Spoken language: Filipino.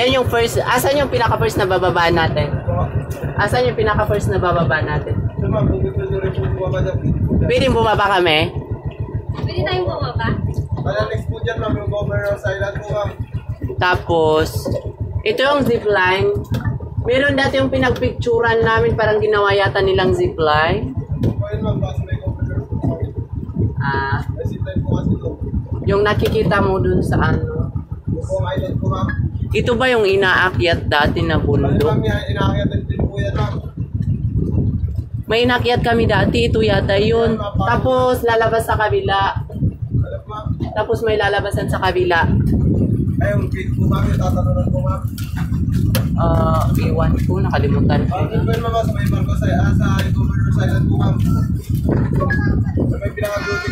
Yan yung first. Asan yung pinaka-first na bababa natin? Asan yung pinaka-first na bababa natin? Pwede bumaba kami? Pwede tayong bumaba? Kaya next po dyan, ma'am, yung Governors Island po, ma'am. Tapos, ito yung zipline. Meron dati yung pinagpicturan namin, parang ginawa yata nilang zipline. Ayun, ma'am, basta may Governors po, ma'am. May zipline po kasi ito. Yung nakikita mo dun sa ano. Yung island po, ma'am. Ito ba yung inaakyat dati na Kasi, bundok? ma'am, inaakyat din po yan, ma'am. May inakyat kami dati, ito yata yun. Tapos lalabas sa kabila. Alam, ma'am. Tapos may lalabasan sa kabila. Ayun, gate po, ma'am, yung tatanunan po, ma'am. Iwan ko, nakalimutan ko. Yun po yun, ma'am, sa may barko sa Governors Island po, ma'am. May pinaka-duty